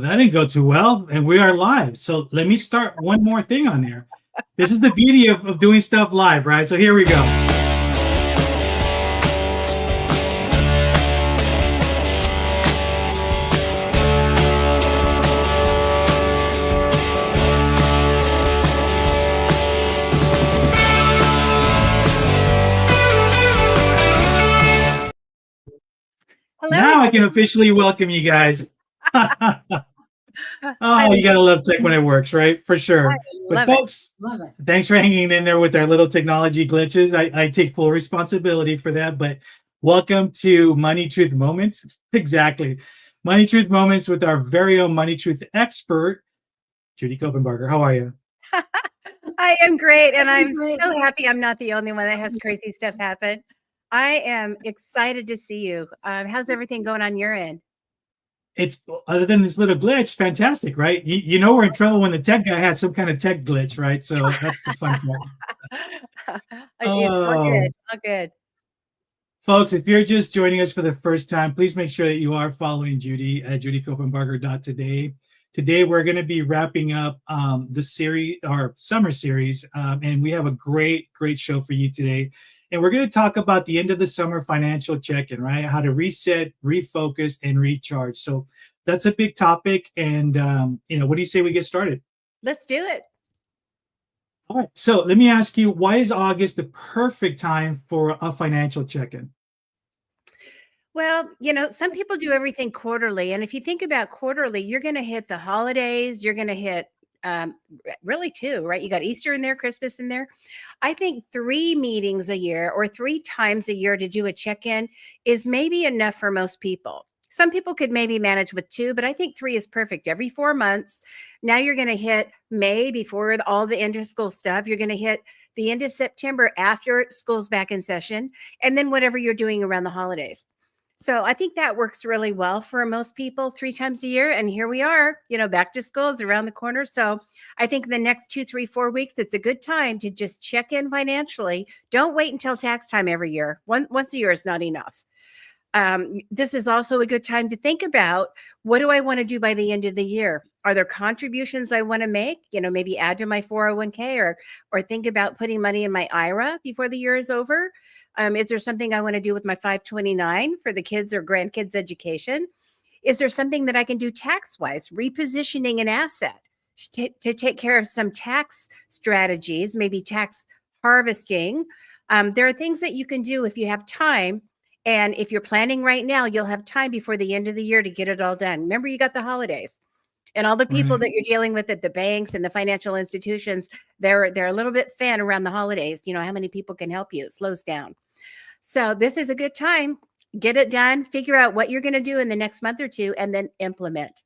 that didn't go too well, and we are live. So let me start one more thing on there. This is the beauty of doing stuff live, right? So here we go. Hello. Now I can officially welcome you guys. Oh, you gotta love tech when it works, right? For sure. But folks, Love it. thanks for hanging in there with our little technology glitches. I take full responsibility for that. But welcome to Money Truth Moments. Exactly. Money Truth Moments with our very own Money Truth expert, Judy Copenbarger. How are you? I am great, and I'm so happy I'm not the only one that has crazy stuff happen. I am excited to see you. How's everything going on your end? It's other than this little glitch, fantastic, right? You know we're in trouble when the tech guy has some kind of tech glitch, right? So that's the fun part. It's all good. All good. Folks, if you're just joining us for the first time, please make sure that you are following Judy at judycopenbarger.today. Today, we're going to be wrapping up the series, our summer series, and we have a great show for you today. And we're going to talk about the end of the summer financial check-in, right? How to reset, refocus, and recharge. So that's a big topic. And, what do you say we get started? Let's do it. All right. So let me ask you, why is August the perfect time for a financial check-in? Well, some people do everything quarterly. And if you think about quarterly, you're going to hit the holidays. You're going to hit really two, right? You got Easter in there, Christmas in there. I think 3 meetings a year or 3 times a year to do a check-in is maybe enough for most people. Some people could maybe manage with 2, but I think 3 is perfect. Every 4 months. Now you're going to hit May before all the end of school stuff. You're going to hit the end of September after school's back in session, and then whatever you're doing around the holidays. So I think that works really well for most people 3 times a year. And here we are, back to school is around the corner. So I think the next 2, 3, 4 weeks, it's a good time to just check in financially. Don't wait until tax time every year. Once a year is not enough. This is also a good time to think about, what do I want to do by the end of the year? Are there contributions I want to make? Maybe add to my 401k or think about putting money in my IRA before the year is over. Is there something I want to do with my 529 for the kids or grandkids' education? Is there something that I can do tax-wise, repositioning an asset to take care of some tax strategies, maybe tax harvesting? There are things that you can do if you have time. And if you're planning right now, you'll have time before the end of the year to get it all done. Remember, you got the holidays. And all the people that you're dealing with at the banks and the financial institutions, they're a little bit thin around the holidays. How many people can help you? It slows down. So this is a good time. Get it done. Figure out what you're going to do in the next month or 2, and then implement.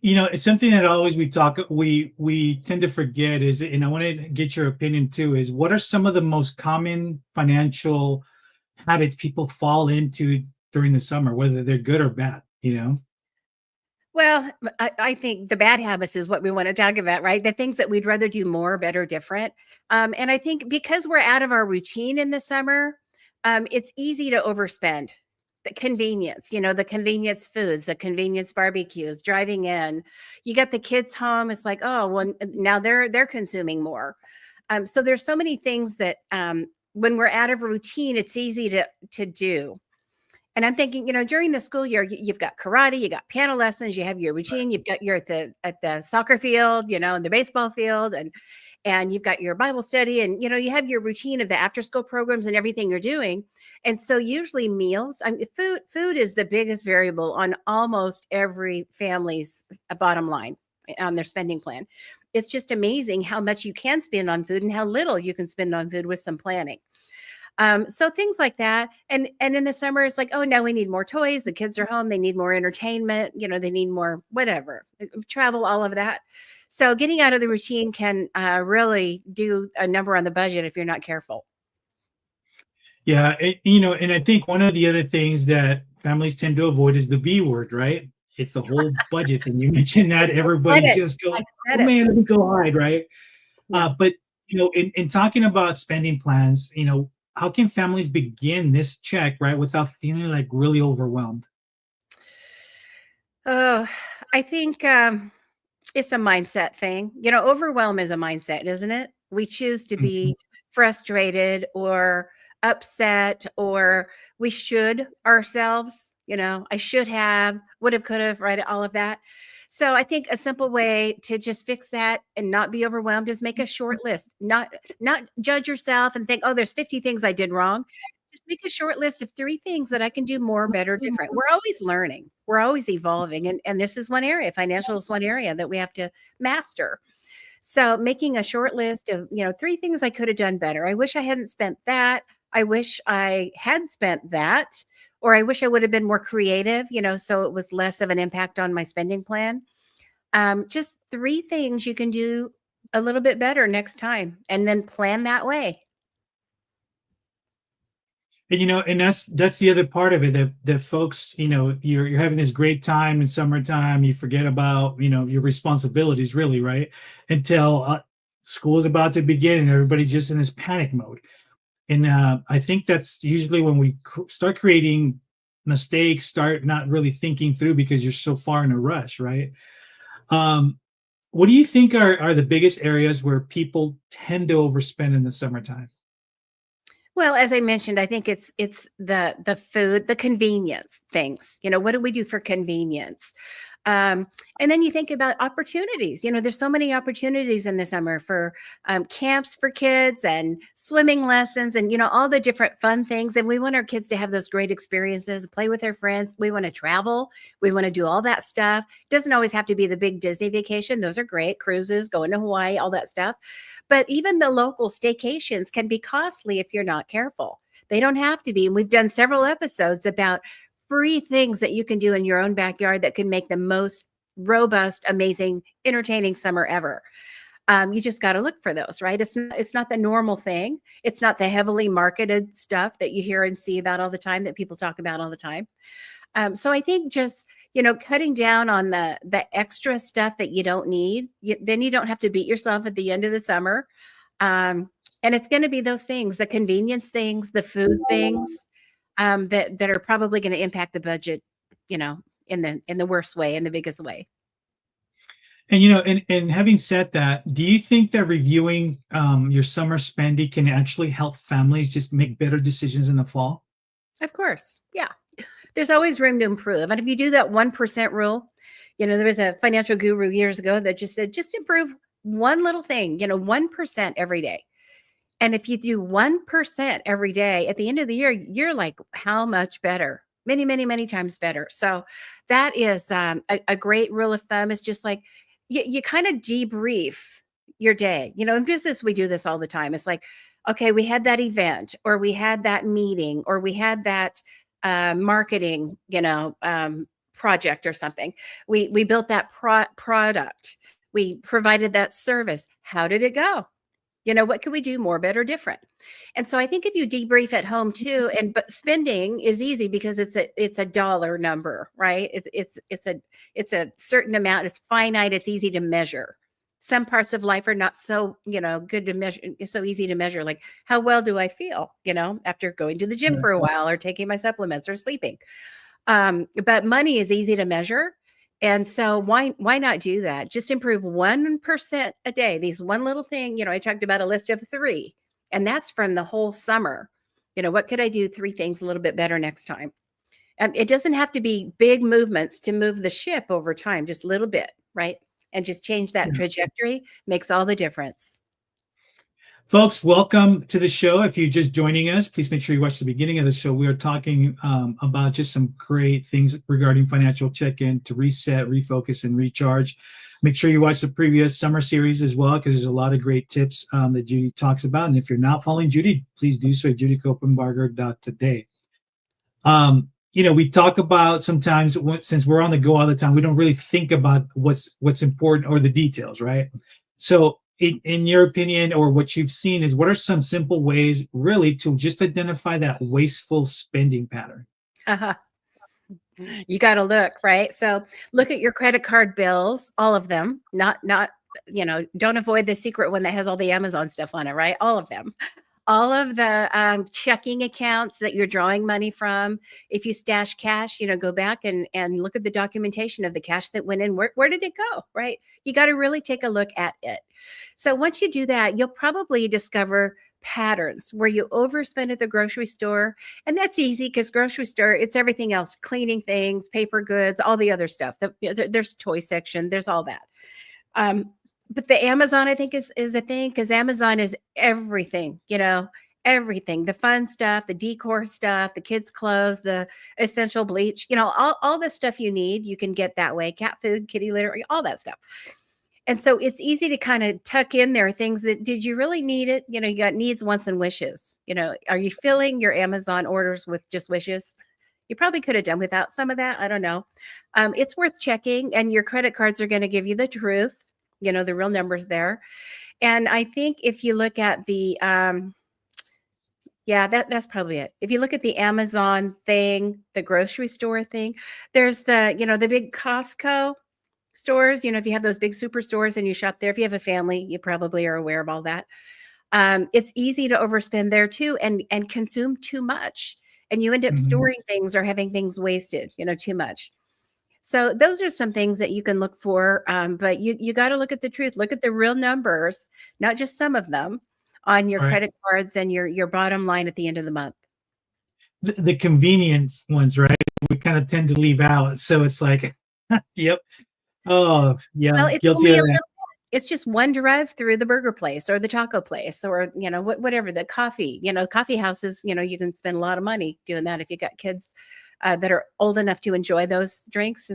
It's something that always we tend to forget is, and I want to get your opinion too, is what are some of the most common financial habits people fall into during the summer, whether they're good or bad, Well, I think the bad habits is what we want to talk about, right? The things that we'd rather do more, better, different. And I think because we're out of our routine in the summer, it's easy to overspend. The convenience, the convenience foods, the convenience barbecues, driving in. You got the kids home. It's like, oh, well, now they're consuming more. So there's so many things that when we're out of routine, it's easy to do. And I'm thinking, during the school year, you've got karate, you got piano lessons, you have your routine, you're at the soccer field, and the baseball field, and you've got your Bible study, and you have your routine of the after school programs and everything you're doing. And so usually meals, food is the biggest variable on almost every family's bottom line on their spending plan. It's just amazing how much you can spend on food and how little you can spend on food with some planning. So things like that. And in the summer, it's like, oh, now we need more toys. The kids are home. They need more entertainment. They need more, whatever, travel, all of that. So getting out of the routine can really do a number on the budget if you're not careful. Yeah. And I think one of the other things that families tend to avoid is the B word, right? It's the whole budget thing. You mentioned that everybody just goes, oh man, let me go hide, right? Yeah. But, in talking about spending plans, how can families begin this check, right, without feeling like really overwhelmed? Oh, I think it's a mindset thing. Overwhelm is a mindset, isn't it? We choose to Mhm. be frustrated or upset, or we should ourselves. I should have, would have, could have, right? All of that. So I think a simple way to just fix that and not be overwhelmed is make a short list. Not judge yourself and think, oh, there's 50 things I did wrong. Just make a short list of 3 things that I can do more, better, different. We're always learning. We're always evolving. And this is one area, financial is one area that we have to master. So making a short list of, 3 things I could have done better. I wish I hadn't spent that. I wish I had spent that, or I wish I would have been more creative, so it was less of an impact on my spending plan. Just 3 things you can do a little bit better next time, and then plan that way. And and that's the other part of it, that folks, you're having this great time in summertime, you forget about your responsibilities, really, right? Until school is about to begin and everybody's just in this panic mode. And I think that's usually when we start creating mistakes, start not really thinking through because you're so far in a rush, right? um, what do you think are the biggest areas where people tend to overspend in the summertime? Well, as I mentioned, I think it's the food, the convenience things. What do we do for convenience? Um, and then you think about opportunities. There's so many opportunities in the summer for camps for kids and swimming lessons and all the different fun things. And we want our kids to have those great experiences, play with their friends. We want to travel. We want to do all that stuff. It doesn't always have to be the big Disney vacation. Those are great, cruises, going to Hawaii, all that stuff. But even the local staycations can be costly if you're not careful. They don't have to be. And we've done several episodes about free things that you can do in your own backyard that can make the most robust, amazing, entertaining summer ever. You just got to look for those, right? It's not the normal thing. It's not the heavily marketed stuff that you hear and see about all the time, that people talk about all the time. So I think just cutting down on the extra stuff that you don't need, then you don't have to beat yourself at the end of the summer. And it's going to be those things, the convenience things, the food things, that are probably going to impact the budget, you know, in the worst way, in the biggest way. And and having said that, do you think that reviewing your summer spending can actually help families just make better decisions in the fall? Of course, yeah. There's always room to improve, and if you do that 1% rule, there was a financial guru years ago that just said, just improve one little thing, 1% every day. And if you do 1% every day, at the end of the year, you're like, how much better? Many, many, many times better. So that is a great rule of thumb. It's just like you kind of debrief your day. In business, we do this all the time. It's like, okay, we had that event, or we had that meeting, or we had that marketing, project or something. We built that product. We provided that service. How did it go? What can we do more, better, different? And so I think if you debrief at home too, but spending is easy because it's a dollar number, right? It's a certain amount. It's finite. It's easy to measure. Some parts of life are not so good to measure. It's so easy to measure, like how well do I feel? After going to the gym Yeah. for a while, or taking my supplements, or sleeping. But money is easy to measure. And so why not do that? Just improve 1% a day. These one little thing, I talked about a list of 3, and that's from the whole summer. What could I do 3 things a little bit better next time? It doesn't have to be big movements to move the ship over time, just a little bit, right? And just change that Yeah. trajectory makes all the difference. Folks, welcome to the show. If you're just joining us, please make sure you watch the beginning of the show. We are talking about just some great things regarding financial check-in to reset, refocus, and recharge. Make sure you watch the previous summer series as well, because there's a lot of great tips that Judy talks about. And if you're not following Judy, please do so at judycopenbarger.today. We talk about sometimes, since we're on the go all the time, we don't really think about what's important or the details, right? So in your opinion, or what you've seen, is what are some simple ways really to just identify that wasteful spending pattern? Uh-huh. You got to look, right? So look at your credit card bills, all of them, not, don't avoid the secret one that has all the Amazon stuff on it, right? All of them. all of the checking accounts that you're drawing money from. If you stash cash, go back and look at the documentation of the cash that went in. Where did it go? Right? You got to really take a look at it. So once you do that, you'll probably discover patterns where you overspend at the grocery store. And that's easy because grocery store, it's everything else, cleaning things, paper goods, all the other stuff. There's toy section, there's all that. But the Amazon, I think, is a thing, because Amazon is everything, everything, the fun stuff, the decor stuff, the kids' clothes, the essential bleach, all the stuff you need, you can get that way. Cat food, kitty litter, all that stuff. And so it's easy to kind of tuck in there things that, did you really need it? You got needs, wants, and wishes. Are you filling your Amazon orders with just wishes? You probably could have done without some of that. I don't know. It's worth checking, and your credit cards are going to give you the truth, the real numbers there. And I think if you look at the, that's probably it. If you look at the Amazon thing, the grocery store thing, there's the big Costco stores. If you have those big superstores and you shop there, if you have a family, you probably are aware of all that. It's easy to overspend there too, and consume too much. And you end up storing things or having things wasted, too much. So those are some things that you can look for. But you got to look at the truth, look at the real numbers, not just some of them, on your credit cards and your bottom line at the end of the month. The convenience ones, right? We kind of tend to leave out. So it's like, yep. Oh, yeah. Well, it's Guilty of that. It's just one drive through the burger place or the taco place, or, whatever, the coffee, coffee houses, you can spend a lot of money doing that if you got kids that are old enough to enjoy those drinks.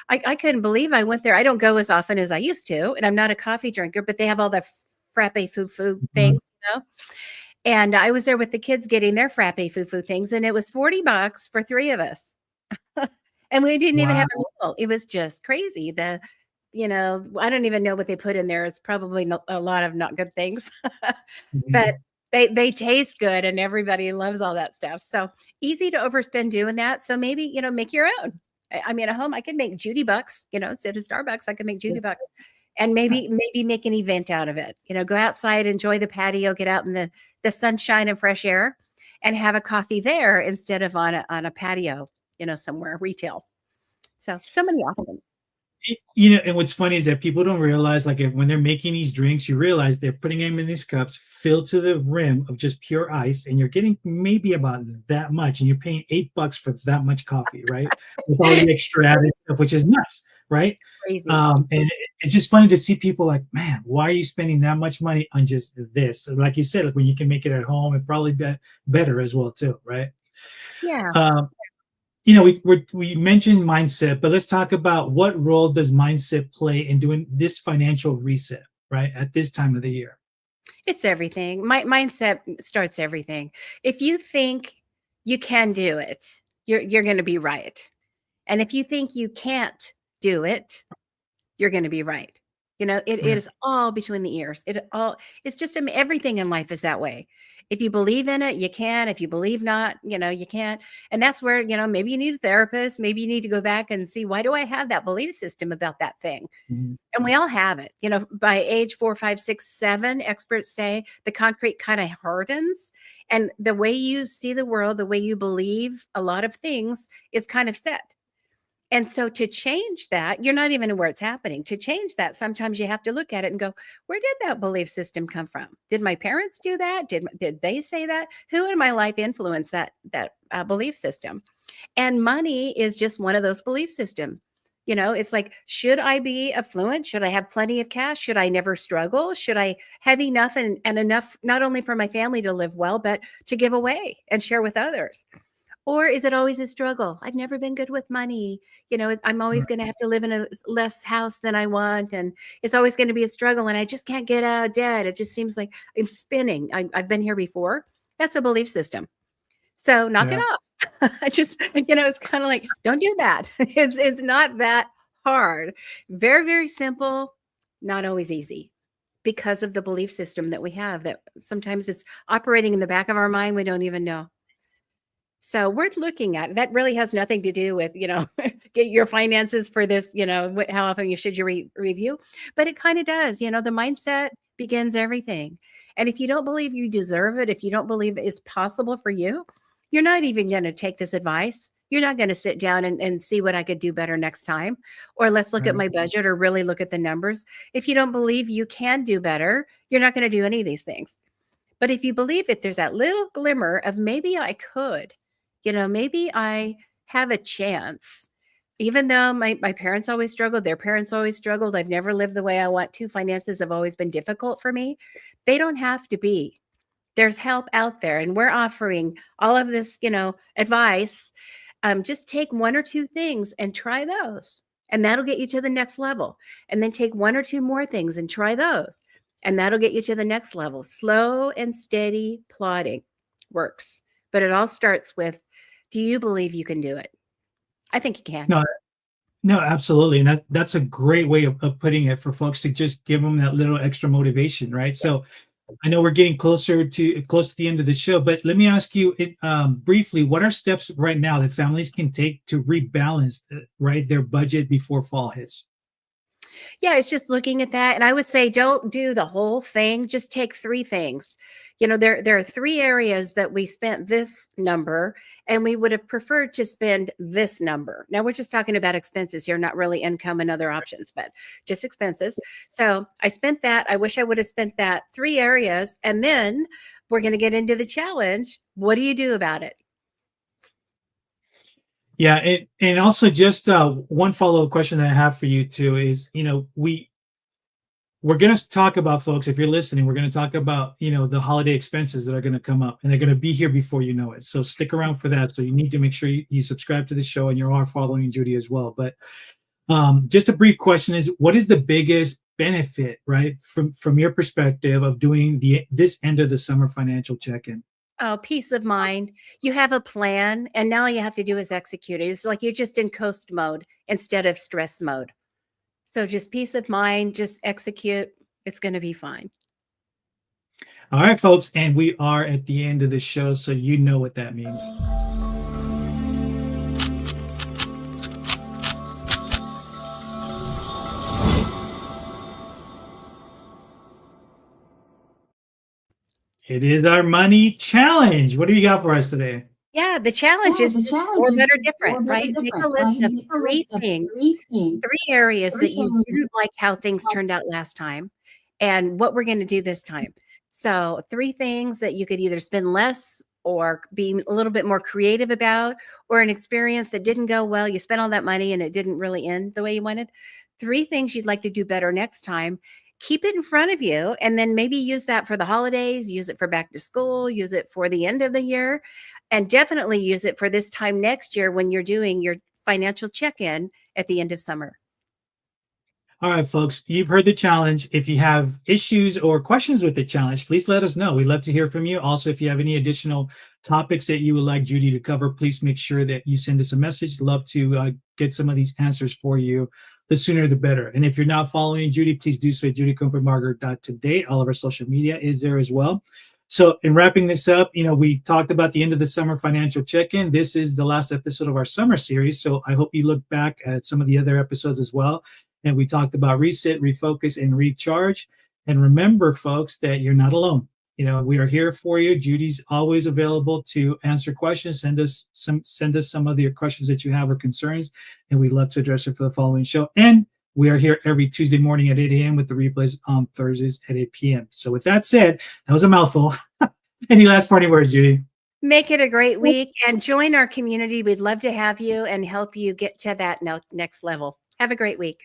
I couldn't believe I went there. I don't go as often as I used to, and I'm not a coffee drinker, but they have all the frappe foo things, and I was there with the kids getting their frappe foo things, and it was $40 for 3 of us. And we didn't even have a meal. It was just crazy. I don't even know what they put in there. It's probably a lot of not good things, but they taste good, and everybody loves all that stuff. So easy to overspend doing that. So maybe, make your own. I mean, at home, I can make Judy bucks, instead of Starbucks, I can make Judy bucks, and maybe make an event out of it. Go outside, enjoy the patio, get out in the sunshine and fresh air, and have a coffee there instead of on a patio, somewhere retail. So many options. And what's funny is that people don't realize, like, when they're making these drinks, you realize they're putting them in these cups filled to the rim of just pure ice, and you're getting maybe about that much, and you're paying $8 for that much coffee, right? With all the extra added stuff, which is nuts, right? Crazy. And it's just funny to see people like, man, why are you spending that much money on just this? Like you said, like, when you can make it at home, and probably better as well too, right? Yeah. We mentioned mindset, but let's talk about what role does mindset play in doing this financial reset, right, at this time of the year? It's everything. Mindset starts everything. If you think you can do it, you're going to be right. And if you think you can't do it, you're going to be right. It is all between the ears. It's just everything in life is that way. If you believe in it, you can. If you believe not, you can't. And that's where, maybe you need a therapist. Maybe you need to go back and see, why do I have that belief system about that thing? And we all have it. By age 4, 5, 6, 7, experts say the concrete kind of hardens. And the way you see the world, the way you believe a lot of things is kind of set. And so to change that, you're not even aware it's happening. To change that, sometimes you have to look at it and go, where did that belief system come from? Did my parents do that? Did they say that? Who in my life influenced that belief system? And money is just one of those belief systems. It's like, should I be affluent? Should I have plenty of cash? Should I never struggle? Should I have enough and enough, not only for my family to live well, but to give away and share with others? Or is it always a struggle? I've never been good with money. I'm always going to have to live in a less house than I want. And it's always going to be a struggle. And I just can't get out of debt. It just seems like I'm spinning. I've been here before. That's a belief system. So knock it off. I just, it's kind of like, don't do that. It's not that hard. Very, very simple. Not always easy, because of the belief system that we have, that sometimes it's operating in the back of our mind. We don't even know. So worth looking at. That really has nothing to do with, get your finances for this, how often should you review, but it kind of does, the mindset, begins everything. And if you don't believe you deserve it, if you don't believe it's possible for you, you're not even going to take this advice. You're not going to sit down and see what I could do better next time, or let's look at Right. my budget, or really look at the numbers. If you don't believe you can do better, you're not going to do any of these things. But if you believe it, there's that little glimmer of maybe I could, maybe I have a chance. Even though my parents always struggled, their parents always struggled, I've never lived the way I want to. Finances have always been difficult for me. They don't have to be. There's help out there, and we're offering all of this, advice. Just take one or two things and try those, and that'll get you to the next level. And then take one or two more things and try those, and that'll get you to the next level. Slow and steady plodding works, but it all starts with, do you believe you can do it? I think you can. No, no, absolutely. And that's a great way of putting it for folks to just give them that little extra motivation, right? So I know we're getting close to the end of the show, but let me ask you briefly, what are steps right now that families can take to rebalance, right, their budget before fall hits? Yeah, it's just looking at that. And I would say don't do the whole thing. Just take three things. There are three areas that we spent this number, and we would have preferred to spend this number. Now we're just talking about expenses here, not really income and other options, but just expenses. So I spent that. I wish I would have spent that, three areas. And then we're going to get into the challenge. What do you do about it? Yeah, and also just one follow-up question that I have for you too is, we're going to talk about, folks, if you're listening, we're going to talk about, the holiday expenses that are going to come up, and they're going to be here before you know it. So stick around for that. So you need to make sure you subscribe to the show, and you are following Judy as well. But just a brief question is, what is the biggest benefit, right, from your perspective of doing this end of the summer financial check-in? Oh, peace of mind. You have a plan, and now all you have to do is execute it. It's like you're just in coast mode instead of stress mode. So just peace of mind, just execute. It's going to be fine. All right, folks, and we are at the end of the show, so you know what that means. It is our money challenge. What do you got for us today? Yeah, the challenge is just more better different, right? Make a list of three things, three areas that you didn't like how things turned out last time, and what we're going to do this time. So, three things that you could either spend less or be a little bit more creative about, or an experience that didn't go well. You spent all that money and it didn't really end the way you wanted. Three things you'd like to do better next time. Keep it in front of you, and then maybe use that for the holidays, use it for back to school, use it for the end of the year, and definitely use it for this time next year when you're doing your financial check-in at the end of summer. All right, folks, you've heard the challenge. If you have issues or questions with the challenge, please let us know. We'd love to hear from you. Also, if you have any additional topics that you would like Judy to cover, please make sure that you send us a message. Love to get some of these answers for you. The sooner the better. And if you're not following Judy, please do so at judycopenbarger.today. All of our social media is there as well. So in wrapping this up, we talked about the end of the summer financial check-in. This is the last episode of our summer series. So I hope you look back at some of the other episodes as well. And we talked about reset, refocus, and recharge. And remember, folks, that you're not alone. We are here for you. Judy's always available to answer questions. Send us some of your questions that you have or concerns, and we'd love to address it for the following show. And we are here every Tuesday morning at 8 a.m. with the replays on Thursdays at 8 p.m. So with that said, that was a mouthful. Any last parting words, Judy? Make it a great week and join our community. We'd love to have you and help you get to that next level. Have a great week.